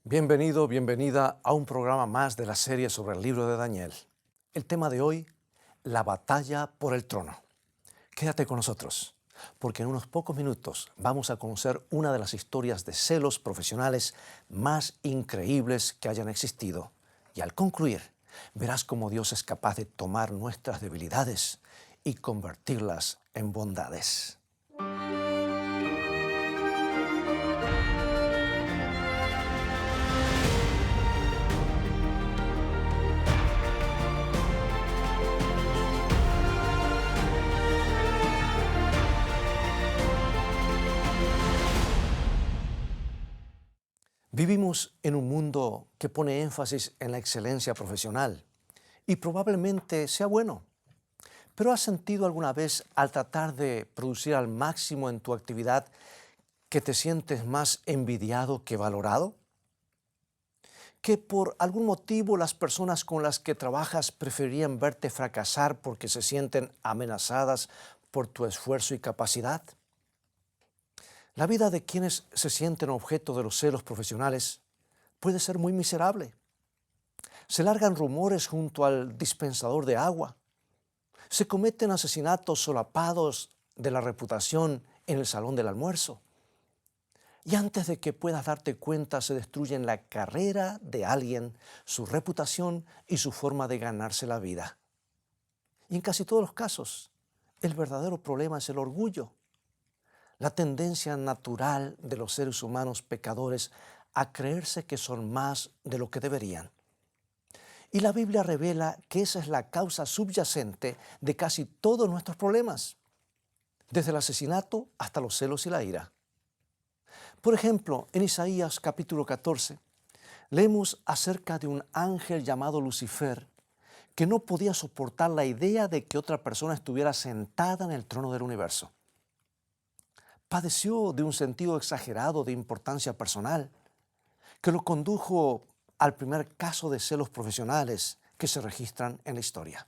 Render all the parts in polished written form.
Bienvenido, bienvenida a un programa más de la serie sobre el libro de Daniel. El tema de hoy, la batalla por el trono. Quédate con nosotros, porque en unos pocos minutos vamos a conocer una de las historias de celos profesionales más increíbles que hayan existido. Y al concluir, verás cómo Dios es capaz de tomar nuestras debilidades y convertirlas en bondades. Vivimos en un mundo que pone énfasis en la excelencia profesional y probablemente sea bueno. ¿Pero has sentido alguna vez al tratar de producir al máximo en tu actividad que te sientes más envidiado que valorado? ¿Que por algún motivo las personas con las que trabajas preferirían verte fracasar porque se sienten amenazadas por tu esfuerzo y capacidad? La vida de quienes se sienten objeto de los celos profesionales puede ser muy miserable. Se largan rumores junto al dispensador de agua. Se cometen asesinatos solapados de la reputación en el salón del almuerzo. Y antes de que puedas darte cuenta, se destruyen la carrera de alguien, su reputación y su forma de ganarse la vida. Y en casi todos los casos, el verdadero problema es el orgullo, la tendencia natural de los seres humanos pecadores a creerse que son más de lo que deberían. Y la Biblia revela que esa es la causa subyacente de casi todos nuestros problemas, desde el asesinato hasta los celos y la ira. Por ejemplo, en Isaías capítulo 14, leemos acerca de un ángel llamado Lucifer que no podía soportar la idea de que otra persona estuviera sentada en el trono del universo. Padeció de un sentido exagerado de importancia personal que lo condujo al primer caso de celos profesionales que se registran en la historia.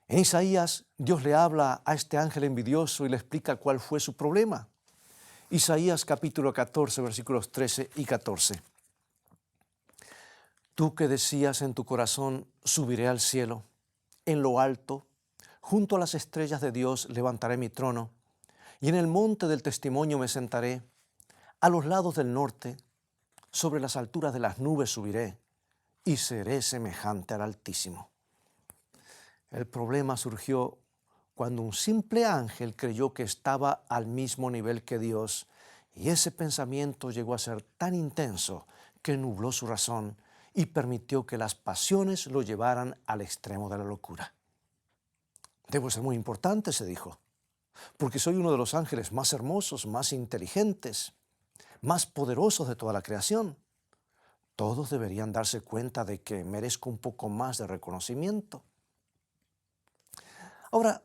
En Isaías, Dios le habla a este ángel envidioso y le explica cuál fue su problema. Isaías capítulo 14, versículos 13 y 14. Tú que decías en tu corazón, subiré al cielo, en lo alto, junto a las estrellas de Dios levantaré mi trono, y en el monte del testimonio me sentaré, a los lados del norte, sobre las alturas de las nubes subiré, y seré semejante al Altísimo. El problema surgió cuando un simple ángel creyó que estaba al mismo nivel que Dios, y ese pensamiento llegó a ser tan intenso que nubló su razón y permitió que las pasiones lo llevaran al extremo de la locura. Debo ser muy importante, se dijo, porque soy uno de los ángeles más hermosos, más inteligentes, más poderosos de toda la creación. Todos deberían darse cuenta de que merezco un poco más de reconocimiento. Ahora,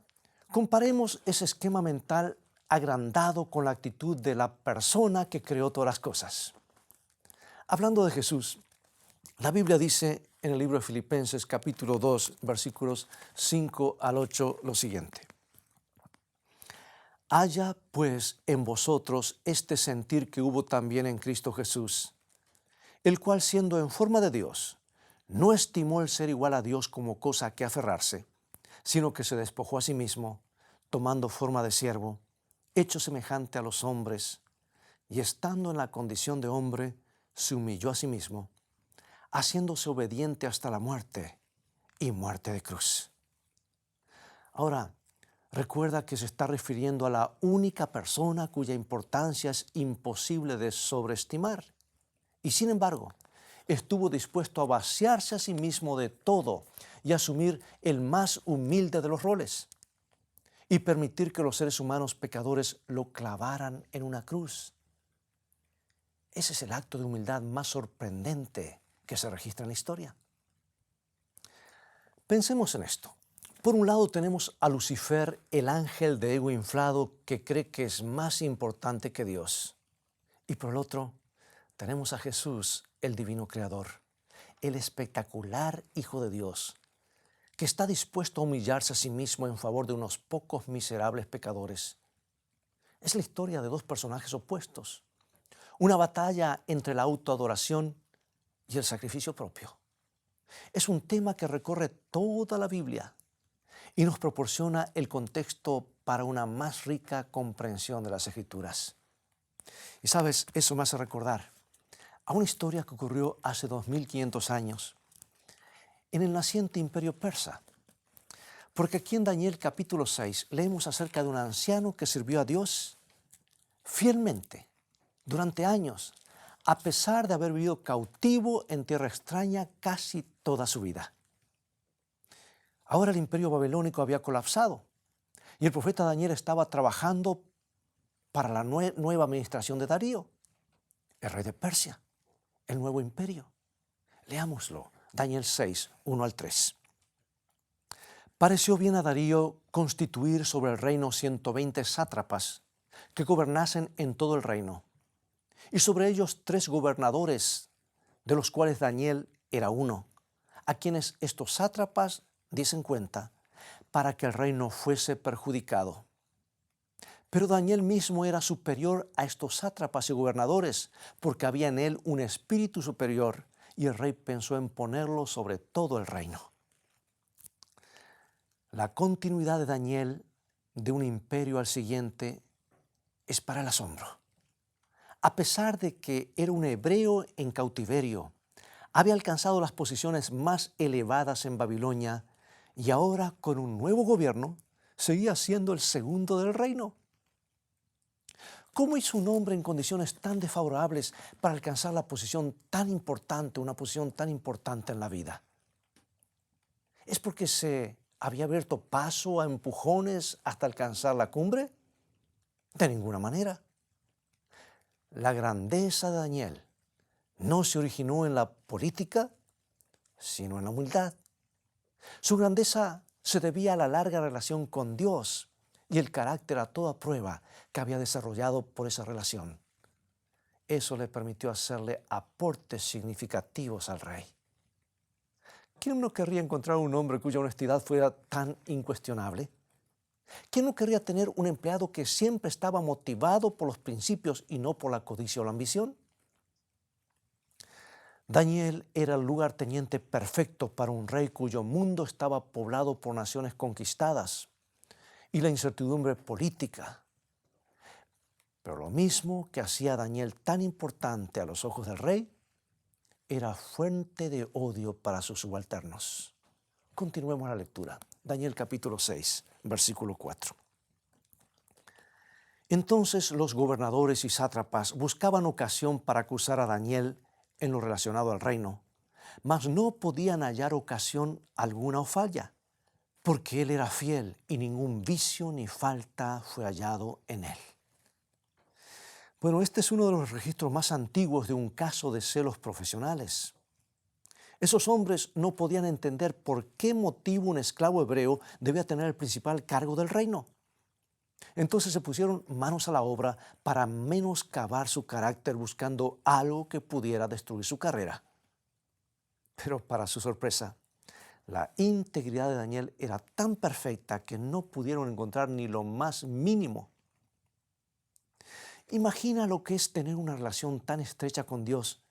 comparemos ese esquema mental agrandado con la actitud de la persona que creó todas las cosas. Hablando de Jesús, la Biblia dice en el libro de Filipenses capítulo 2, versículos 5 al 8 lo siguiente. Haya pues en vosotros este sentir que hubo también en Cristo Jesús, el cual siendo en forma de Dios, no estimó el ser igual a Dios como cosa a que aferrarse, sino que se despojó a sí mismo, tomando forma de siervo, hecho semejante a los hombres, y estando en la condición de hombre, se humilló a sí mismo, haciéndose obediente hasta la muerte y muerte de cruz. Ahora, recuerda que se está refiriendo a la única persona cuya importancia es imposible de sobreestimar. Y sin embargo, estuvo dispuesto a vaciarse a sí mismo de todo y asumir el más humilde de los roles y permitir que los seres humanos pecadores lo clavaran en una cruz. Ese es el acto de humildad más sorprendente que se registra en la historia. Pensemos en esto. Por un lado tenemos a Lucifer, el ángel de ego inflado que cree que es más importante que Dios. Y por el otro, tenemos a Jesús, el divino creador, el espectacular Hijo de Dios, que está dispuesto a humillarse a sí mismo en favor de unos pocos miserables pecadores. Es la historia de dos personajes opuestos. una batalla entre la autoadoración y el sacrificio propio. Es un tema que recorre toda la Biblia y nos proporciona el contexto para una más rica comprensión de las Escrituras. Y sabes, eso me hace recordar a una historia que ocurrió hace 2500 años en el naciente imperio persa. Porque aquí en Daniel capítulo 6 leemos acerca de un anciano que sirvió a Dios fielmente durante años, a pesar de haber vivido cautivo en tierra extraña casi toda su vida. Ahora el imperio babilónico había colapsado y el profeta Daniel estaba trabajando para la nueva administración de Darío, el rey de Persia, el nuevo imperio. Leámoslo, Daniel 6, 1 al 3. Pareció bien a Darío constituir sobre el reino 120 sátrapas que gobernasen en todo el reino, y sobre ellos 3 gobernadores, de los cuales Daniel era uno, a quienes estos sátrapas diesen cuenta, para que el reino fuese perjudicado. Pero Daniel mismo era superior a estos sátrapas y gobernadores, porque había en él un espíritu superior, y el rey pensó en ponerlo sobre todo el reino. La continuidad de Daniel de un imperio al siguiente es para el asombro. A pesar de que era un hebreo en cautiverio, había alcanzado las posiciones más elevadas en Babilonia y ahora con un nuevo gobierno seguía siendo el segundo del reino. ¿Cómo hizo un hombre en condiciones tan desfavorables para alcanzar la posición tan importante, una posición tan importante en la vida? ¿Es porque se había abierto paso a empujones hasta alcanzar la cumbre? De ninguna manera. La grandeza de Daniel no se originó en la política, sino en la humildad. Su grandeza se debía a la larga relación con Dios y el carácter a toda prueba que había desarrollado por esa relación. Eso le permitió hacerle aportes significativos al rey. ¿Quién no querría encontrar un hombre cuya honestidad fuera tan incuestionable? ¿Quién no querría tener un empleado que siempre estaba motivado por los principios y no por la codicia o la ambición? Daniel era el lugarteniente perfecto para un rey cuyo mundo estaba poblado por naciones conquistadas y la incertidumbre política. Pero lo mismo que hacía a Daniel tan importante a los ojos del rey, era fuente de odio para sus subalternos. Continuemos la lectura. Daniel capítulo 6, versículo 4. Entonces los gobernadores y sátrapas buscaban ocasión para acusar a Daniel en lo relacionado al reino, mas no podían hallar ocasión alguna o falla, porque él era fiel y ningún vicio ni falta fue hallado en él. Bueno, este es uno de los registros más antiguos de un caso de celos profesionales. Esos hombres no podían entender por qué motivo un esclavo hebreo debía tener el principal cargo del reino. Entonces se pusieron manos a la obra para menoscabar su carácter buscando algo que pudiera destruir su carrera. Pero para su sorpresa, la integridad de Daniel era tan perfecta que no pudieron encontrar ni lo más mínimo. Imagina lo que es tener una relación tan estrecha con Dios,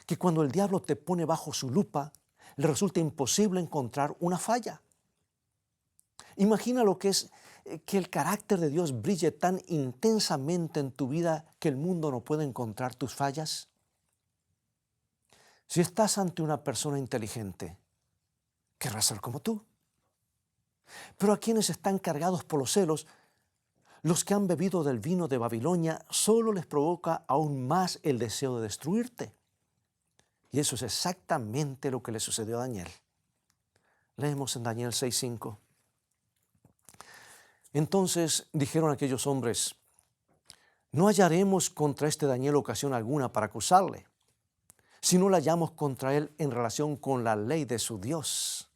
que cuando el diablo te pone bajo su lupa, le resulta imposible encontrar una falla. Imagina lo que es que el carácter de Dios brille tan intensamente en tu vida que el mundo no puede encontrar tus fallas. Si estás ante una persona inteligente, querrá ser como tú. Pero a quienes están cargados por los celos, los que han bebido del vino de Babilonia, solo les provoca aún más el deseo de destruirte. Y eso es exactamente lo que le sucedió a Daniel. Leemos en Daniel 6:5. Entonces dijeron aquellos hombres: no hallaremos contra este Daniel ocasión alguna para acusarle, si no la hallamos contra él en relación con la ley de su Dios.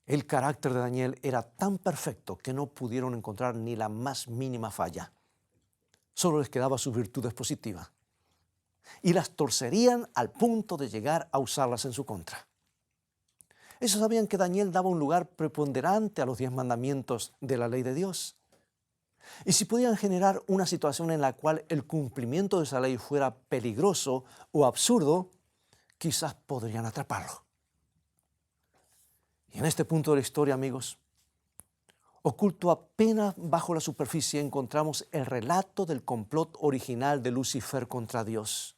El carácter de Daniel era tan perfecto que no pudieron encontrar ni la más mínima falla. Solo les quedaba sus virtudes positivas. Y las torcerían al punto de llegar a usarlas en su contra. Ellos sabían que Daniel daba un lugar preponderante a los 10 mandamientos de la ley de Dios. Y si podían generar una situación en la cual el cumplimiento de esa ley fuera peligroso o absurdo, quizás podrían atraparlo. Y en este punto de la historia, amigos, oculto apenas bajo la superficie encontramos el relato del complot original de Lucifer contra Dios.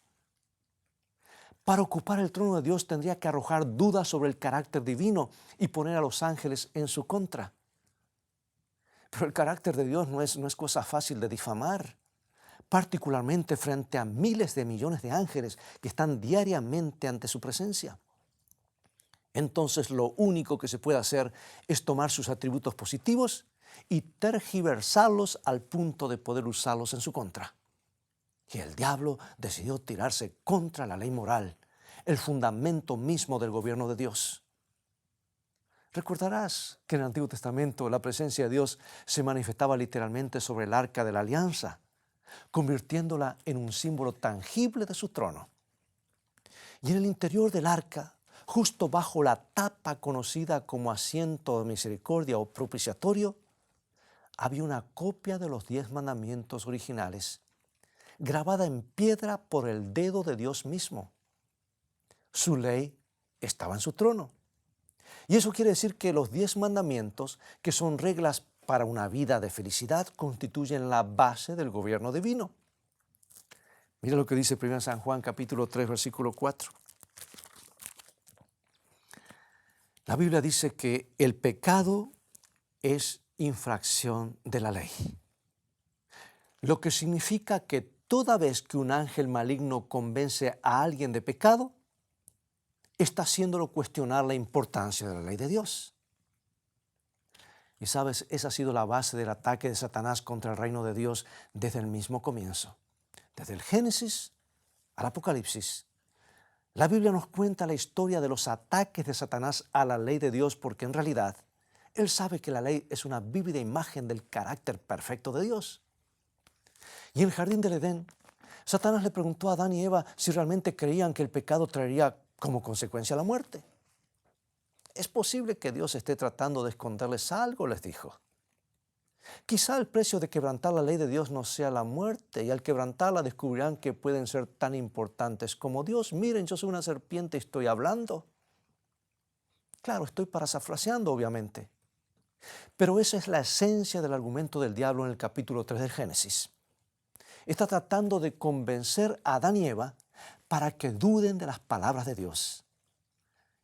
Para ocupar el trono de Dios tendría que arrojar dudas sobre el carácter divino y poner a los ángeles en su contra. Pero el carácter de Dios no es cosa fácil de difamar, particularmente frente a miles de millones de ángeles que están diariamente ante su presencia. Entonces lo único que se puede hacer es tomar sus atributos positivos y tergiversarlos al punto de poder usarlos en su contra. Y el diablo decidió tirarse contra la ley moral, el fundamento mismo del gobierno de Dios. Recordarás que en el Antiguo Testamento la presencia de Dios se manifestaba literalmente sobre el arca de la alianza, convirtiéndola en un símbolo tangible de su trono. Y en el interior del arca, justo bajo la tapa conocida como asiento de misericordia o propiciatorio, había una copia de los 10 mandamientos originales, grabada en piedra por el dedo de Dios mismo. Su ley estaba en su trono. Y eso quiere decir que los 10 mandamientos, que son reglas para una vida de felicidad, constituyen la base del gobierno divino. Mira lo que dice 1 San Juan capítulo 3, versículo 4. La Biblia dice que el pecado es infracción de la ley, lo que significa que toda vez que un ángel maligno convence a alguien de pecado, está haciéndolo cuestionar la importancia de la ley de Dios. Y sabes, esa ha sido la base del ataque de Satanás contra el reino de Dios desde el mismo comienzo. Desde el Génesis al Apocalipsis. La Biblia nos cuenta la historia de los ataques de Satanás a la ley de Dios porque en realidad él sabe que la ley es una vívida imagen del carácter perfecto de Dios. Y en el jardín del Edén, Satanás le preguntó a Adán y Eva si realmente creían que el pecado traería como consecuencia la muerte. Es posible que Dios esté tratando de esconderles algo, les dijo. Quizá el precio de quebrantar la ley de Dios no sea la muerte, y al quebrantarla descubrirán que pueden ser tan importantes como Dios. Miren, yo soy una serpiente y estoy hablando. Claro, estoy parafraseando, obviamente. Pero esa es la esencia del argumento del diablo en el capítulo 3 del Génesis. Está tratando de convencer a Adán y Eva para que duden de las palabras de Dios.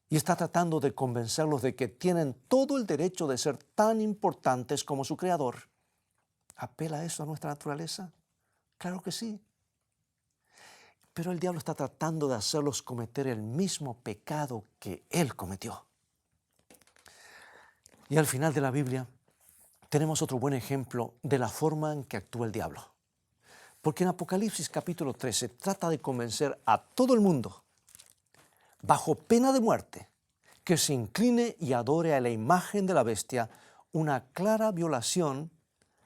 Y está tratando de convencerlos de que tienen todo el derecho de ser tan importantes como su Creador. ¿Apela eso a nuestra naturaleza? Claro que sí. Pero el diablo está tratando de hacerlos cometer el mismo pecado que él cometió. Y al final de la Biblia tenemos otro buen ejemplo de la forma en que actúa el diablo. Porque en Apocalipsis capítulo 13 trata de convencer a todo el mundo, bajo pena de muerte, que se incline y adore a la imagen de la bestia, una clara violación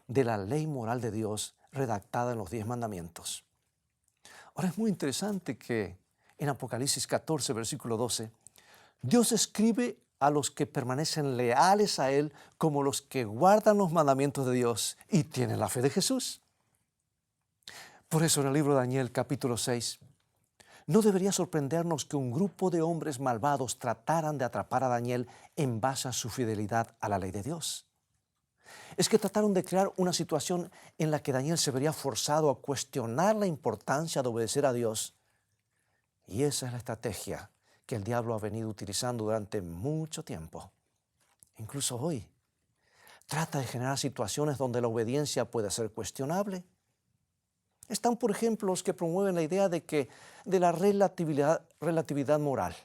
de la ley moral de Dios redactada en los 10 mandamientos. Ahora es muy interesante que en Apocalipsis 14, versículo 12, Dios escribe a los que permanecen leales a Él como los que guardan los mandamientos de Dios y tienen la fe de Jesús. Por eso en el libro de Daniel capítulo 6, no debería sorprendernos que un grupo de hombres malvados trataran de atrapar a Daniel en base a su fidelidad a la ley de Dios. Es que trataron de crear una situación en la que Daniel se vería forzado a cuestionar la importancia de obedecer a Dios. Y esa es la estrategia que el diablo ha venido utilizando durante mucho tiempo. Incluso hoy, trata de generar situaciones donde la obediencia puede ser cuestionable. Están, por ejemplo, los que promueven la idea de la relatividad moral,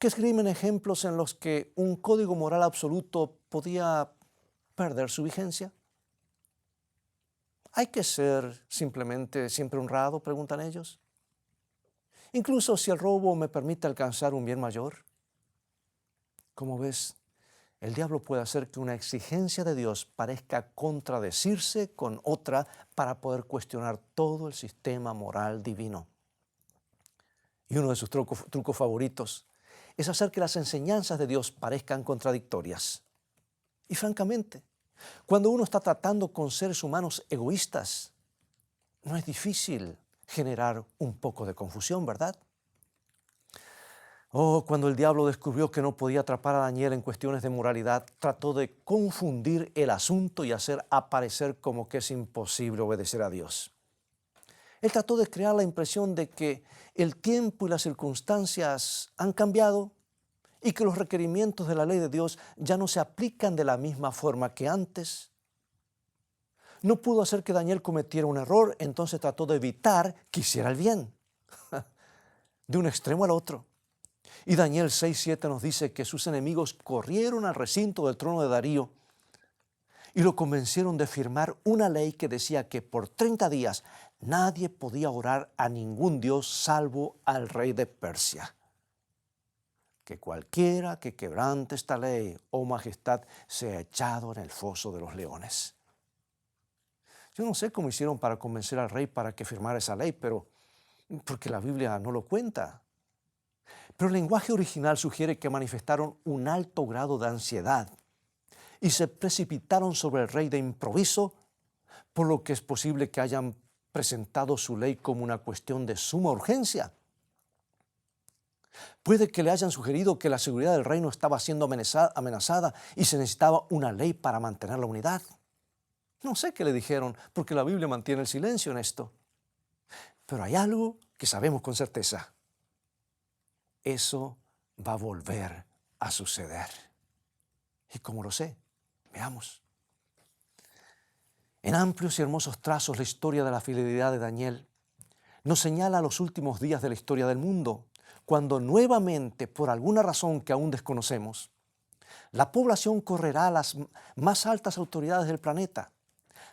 que escriben ejemplos en los que un código moral absoluto podía perder su vigencia. ¿Hay que ser simplemente siempre honrado?, preguntan ellos. Incluso si el robo me permite alcanzar un bien mayor. Como ves, el diablo puede hacer que una exigencia de Dios parezca contradecirse con otra para poder cuestionar todo el sistema moral divino. Y uno de sus trucos favoritos es hacer que las enseñanzas de Dios parezcan contradictorias. Y francamente, Cuando uno está tratando con seres humanos egoístas, no es difícil generar un poco de confusión, ¿verdad? Oh, cuando el diablo descubrió que no podía atrapar a Daniel en cuestiones de moralidad, trató de confundir el asunto y hacer aparecer como que es imposible obedecer a Dios. Él trató de crear la impresión de que el tiempo y las circunstancias han cambiado y que los requerimientos de la ley de Dios ya no se aplican de la misma forma que antes. No pudo hacer que Daniel cometiera un error, entonces trató de evitar que hiciera el bien, de un extremo al otro. Y Daniel 6:7 nos dice que sus enemigos corrieron al recinto del trono de Darío y lo convencieron de firmar una ley que decía que por 30 días nadie podía orar a ningún dios salvo al rey de Persia. Que cualquiera que quebrante esta ley, oh majestad, sea echado en el foso de los leones. Yo no sé cómo hicieron para convencer al rey para que firmara esa ley, porque la Biblia no lo cuenta. Pero el lenguaje original sugiere que manifestaron un alto grado de ansiedad y se precipitaron sobre el rey de improviso, por lo que es posible que hayan presentado su ley como una cuestión de suma urgencia. Puede que le hayan sugerido que la seguridad del reino estaba siendo amenazada y se necesitaba una ley para mantener la unidad. No sé qué le dijeron, porque la Biblia mantiene el silencio en esto. Pero hay algo que sabemos con certeza. Eso va a volver a suceder. ¿Y cómo lo sé? Veamos. En amplios y hermosos trazos, la historia de la fidelidad de Daniel nos señala los últimos días de la historia del mundo, cuando nuevamente, por alguna razón que aún desconocemos, la población correrá a las más altas autoridades del planeta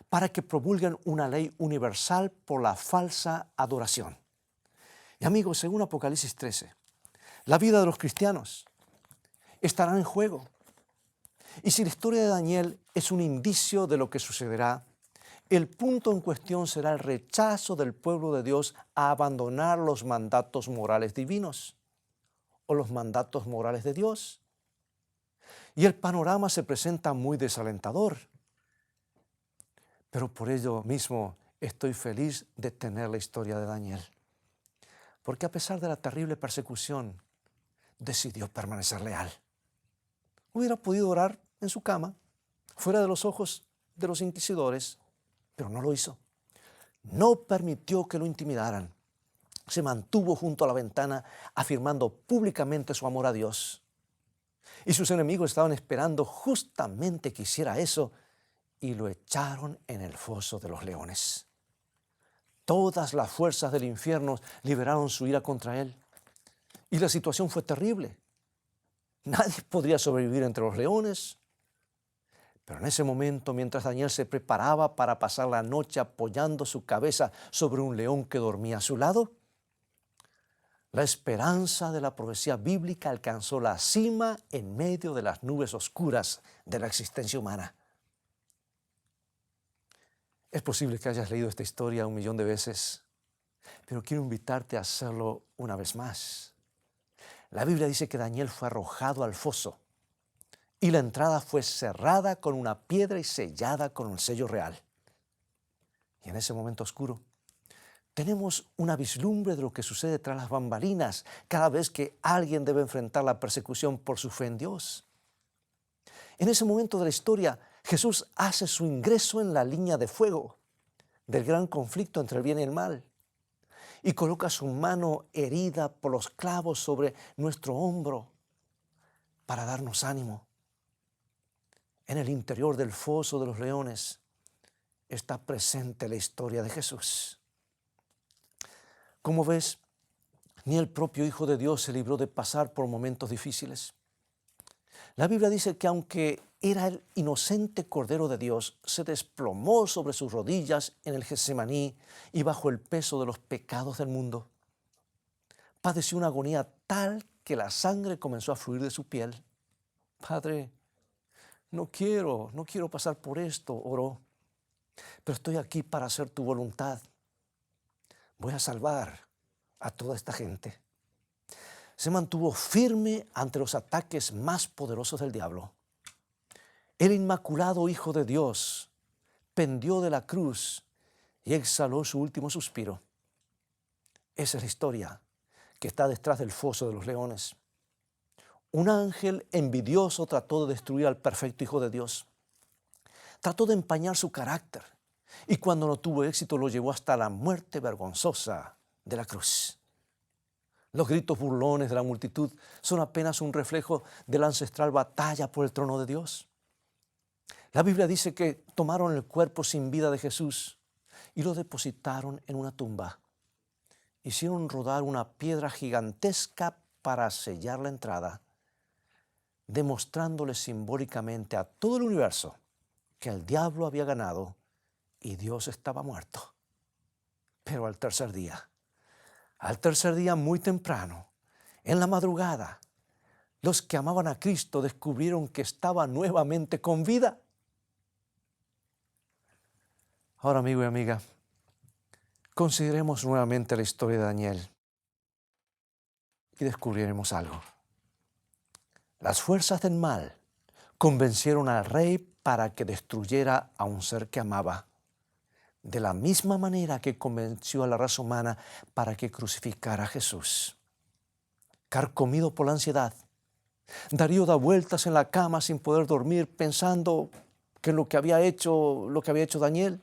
para que promulguen una ley universal por la falsa adoración. Y amigos, según Apocalipsis 13, la vida de los cristianos estará en juego. Y si la historia de Daniel es un indicio de lo que sucederá, el punto en cuestión será el rechazo del pueblo de Dios a abandonar los mandatos morales divinos o los mandatos morales de Dios. Y el panorama se presenta muy desalentador. Pero por ello mismo estoy feliz de tener la historia de Daniel. Porque a pesar de la terrible persecución, decidió permanecer leal. Hubiera podido orar en su cama, fuera de los ojos de los inquisidores, pero no lo hizo. No permitió que lo intimidaran. Se mantuvo junto a la ventana, afirmando públicamente su amor a Dios. Y sus enemigos estaban esperando justamente que hiciera eso, y lo echaron en el foso de los leones. Todas las fuerzas del infierno liberaron su ira contra él. Y la situación fue terrible. Nadie podría sobrevivir entre los leones. Pero en ese momento, mientras Daniel se preparaba para pasar la noche apoyando su cabeza sobre un león que dormía a su lado, la esperanza de la profecía bíblica alcanzó la cima en medio de las nubes oscuras de la existencia humana. Es posible que hayas leído esta historia 1.000.000 de veces, pero quiero invitarte a hacerlo una vez más. La Biblia dice que Daniel fue arrojado al foso y la entrada fue cerrada con una piedra y sellada con un sello real. Y en ese momento oscuro tenemos una vislumbre de lo que sucede tras las bambalinas cada vez que alguien debe enfrentar la persecución por su fe en Dios. En ese momento de la historia, Jesús hace su ingreso en la línea de fuego del gran conflicto entre el bien y el mal y coloca su mano herida por los clavos sobre nuestro hombro para darnos ánimo. En el interior del foso de los leones está presente la historia de Jesús. Como ves, ni el propio Hijo de Dios se libró de pasar por momentos difíciles. La Biblia dice que aunque era el inocente Cordero de Dios, se desplomó sobre sus rodillas en el Getsemaní y bajo el peso de los pecados del mundo. Padeció una agonía tal que la sangre comenzó a fluir de su piel. Padre, no quiero pasar por esto, oró, pero estoy aquí para hacer tu voluntad. Voy a salvar a toda esta gente. Se mantuvo firme ante los ataques más poderosos del diablo. El inmaculado Hijo de Dios pendió de la cruz y exhaló su último suspiro. Esa es la historia que está detrás del foso de los leones. Un ángel envidioso trató de destruir al perfecto Hijo de Dios. Trató de empañar su carácter y cuando no tuvo éxito lo llevó hasta la muerte vergonzosa de la cruz. Los gritos burlones de la multitud son apenas un reflejo de la ancestral batalla por el trono de Dios. La Biblia dice que tomaron el cuerpo sin vida de Jesús y lo depositaron en una tumba. Hicieron rodar una piedra gigantesca para sellar la entrada, demostrándole simbólicamente a todo el universo que el diablo había ganado y Dios estaba muerto. Pero al tercer día muy temprano, en la madrugada, los que amaban a Cristo descubrieron que estaba nuevamente con vida. Ahora, amigo y amiga, consideremos nuevamente la historia de Daniel y descubriremos algo. Las fuerzas del mal convencieron al rey para que destruyera a un ser que amaba, de la misma manera que convenció a la raza humana para que crucificara a Jesús. Carcomido por la ansiedad, Darío da vueltas en la cama sin poder dormir, pensando que lo que había hecho Daniel.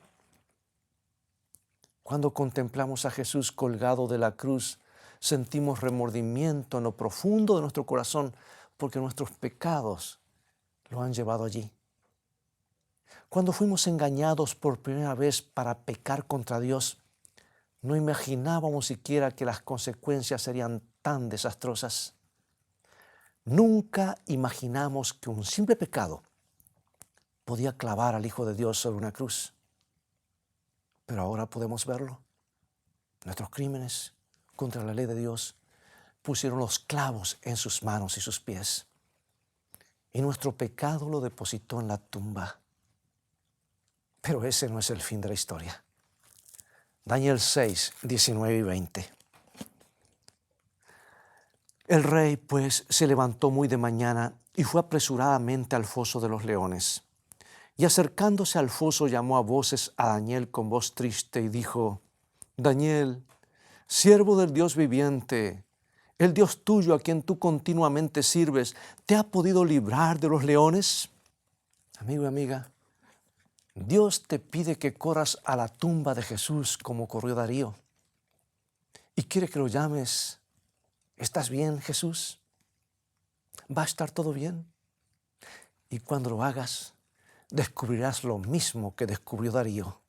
Cuando contemplamos a Jesús colgado de la cruz, sentimos remordimiento en lo profundo de nuestro corazón porque nuestros pecados lo han llevado allí. Cuando fuimos engañados por primera vez para pecar contra Dios, no imaginábamos siquiera que las consecuencias serían tan desastrosas. Nunca imaginamos que un simple pecado podía clavar al Hijo de Dios sobre una cruz. Pero ahora podemos verlo. Nuestros crímenes contra la ley de Dios pusieron los clavos en sus manos y sus pies. Y nuestro pecado lo depositó en la tumba. Pero ese no es el fin de la historia. Daniel 6, 19 y 20. El rey, pues, se levantó muy de mañana y fue apresuradamente al foso de los leones. Y acercándose al foso llamó a voces a Daniel con voz triste y dijo: Daniel, siervo del Dios viviente, el Dios tuyo a quien tú continuamente sirves, ¿te ha podido librar de los leones? Amigo y amiga, Dios te pide que corras a la tumba de Jesús como corrió Darío. Y quiere que lo llames: ¿estás bien, Jesús? ¿Va a estar todo bien? Y cuando lo hagas, descubrirás lo mismo que descubrió Darío,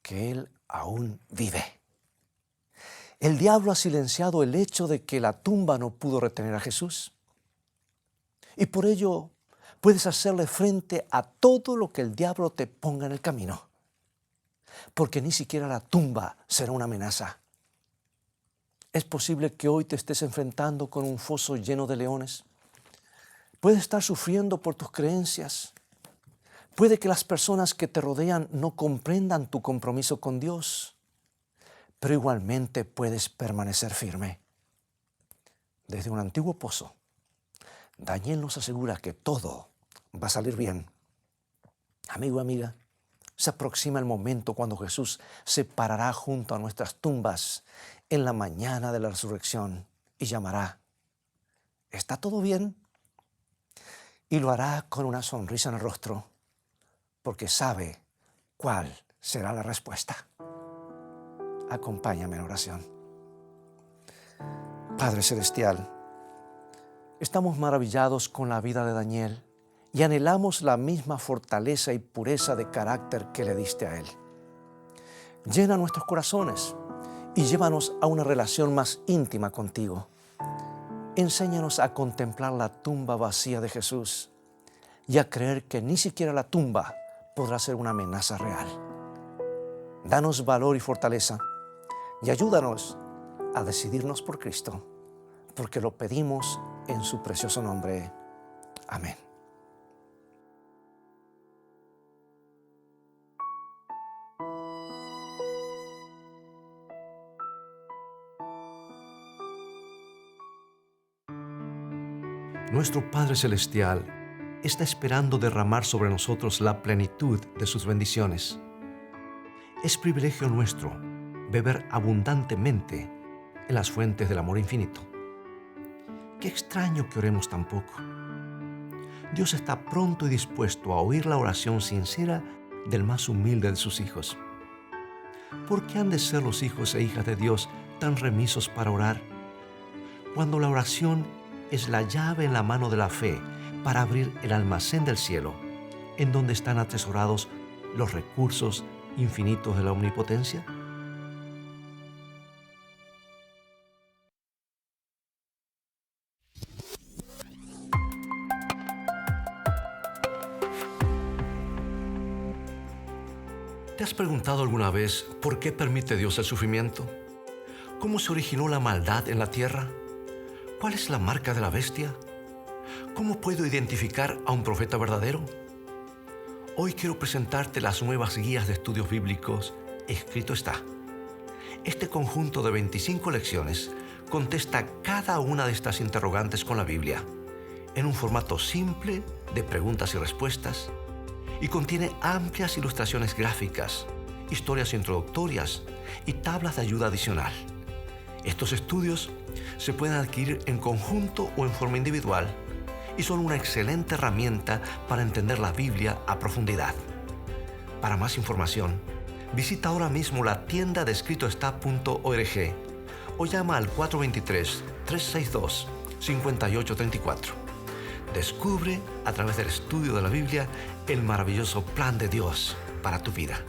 que Él aún vive. El diablo ha silenciado el hecho de que la tumba no pudo retener a Jesús. Y por ello puedes hacerle frente a todo lo que el diablo te ponga en el camino. Porque ni siquiera la tumba será una amenaza. Es posible que hoy te estés enfrentando con un foso lleno de leones. Puedes estar sufriendo por tus creencias. Puede que las personas que te rodean no comprendan tu compromiso con Dios, pero igualmente puedes permanecer firme. Desde un antiguo pozo, Daniel nos asegura que todo va a salir bien. Amigo, amiga, se aproxima el momento cuando Jesús se parará junto a nuestras tumbas en la mañana de la resurrección y llamará: ¿está todo bien? Y lo hará con una sonrisa en el rostro, porque sabe cuál será la respuesta. Acompáñame en oración. Padre Celestial, estamos maravillados con la vida de Daniel y anhelamos la misma fortaleza y pureza de carácter que le diste a él. Llena nuestros corazones y llévanos a una relación más íntima contigo. Enséñanos a contemplar la tumba vacía de Jesús y a creer que ni siquiera la tumba podrá ser una amenaza real. Danos valor y fortaleza y ayúdanos a decidirnos por Cristo, porque lo pedimos en su precioso nombre. Amén. Nuestro Padre Celestial, está esperando derramar sobre nosotros la plenitud de sus bendiciones. Es privilegio nuestro beber abundantemente en las fuentes del amor infinito. Qué extraño que oremos tan poco. Dios está pronto y dispuesto a oír la oración sincera del más humilde de sus hijos. ¿Por qué han de ser los hijos e hijas de Dios tan remisos para orar? Cuando la oración es la llave en la mano de la fe para abrir el almacén del cielo, en donde están atesorados los recursos infinitos de la omnipotencia. ¿Te has preguntado alguna vez por qué permite Dios el sufrimiento? ¿Cómo se originó la maldad en la tierra? ¿Cuál es la marca de la bestia? ¿Cómo puedo identificar a un profeta verdadero? Hoy quiero presentarte las nuevas guías de estudios bíblicos, Escrito está. Este conjunto de 25 lecciones contesta cada una de estas interrogantes con la Biblia, en un formato simple de preguntas y respuestas, y contiene amplias ilustraciones gráficas, historias introductorias y tablas de ayuda adicional. Estos estudios se pueden adquirir en conjunto o en forma individual y son una excelente herramienta para entender la Biblia a profundidad. Para más información, visita ahora mismo la tienda de escritoestá.org o llama al 423-362-5834. Descubre a través del estudio de la Biblia el maravilloso plan de Dios para tu vida.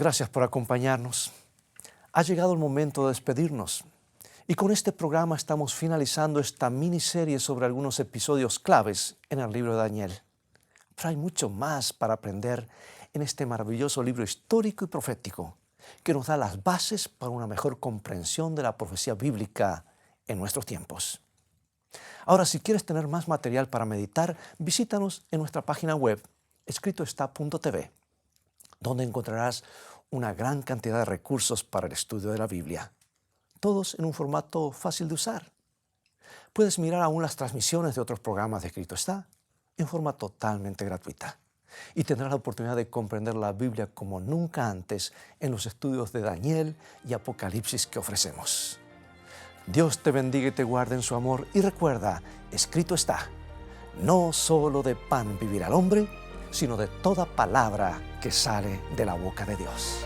Gracias por acompañarnos. Ha llegado el momento de despedirnos. Y con este programa estamos finalizando esta miniserie sobre algunos episodios claves en el libro de Daniel. Pero hay mucho más para aprender en este maravilloso libro histórico y profético que nos da las bases para una mejor comprensión de la profecía bíblica en nuestros tiempos. Ahora, si quieres tener más material para meditar, visítanos en nuestra página web, escritoestá.tv, donde encontrarás una gran cantidad de recursos para el estudio de la Biblia, todos en un formato fácil de usar. Puedes mirar aún las transmisiones de otros programas de Escrito Está en forma totalmente gratuita y tendrás la oportunidad de comprender la Biblia como nunca antes en los estudios de Daniel y Apocalipsis que ofrecemos. Dios te bendiga y te guarde en su amor y recuerda, Escrito está, no solo de pan vivirá el hombre, sino de toda palabra que sale de la boca de Dios.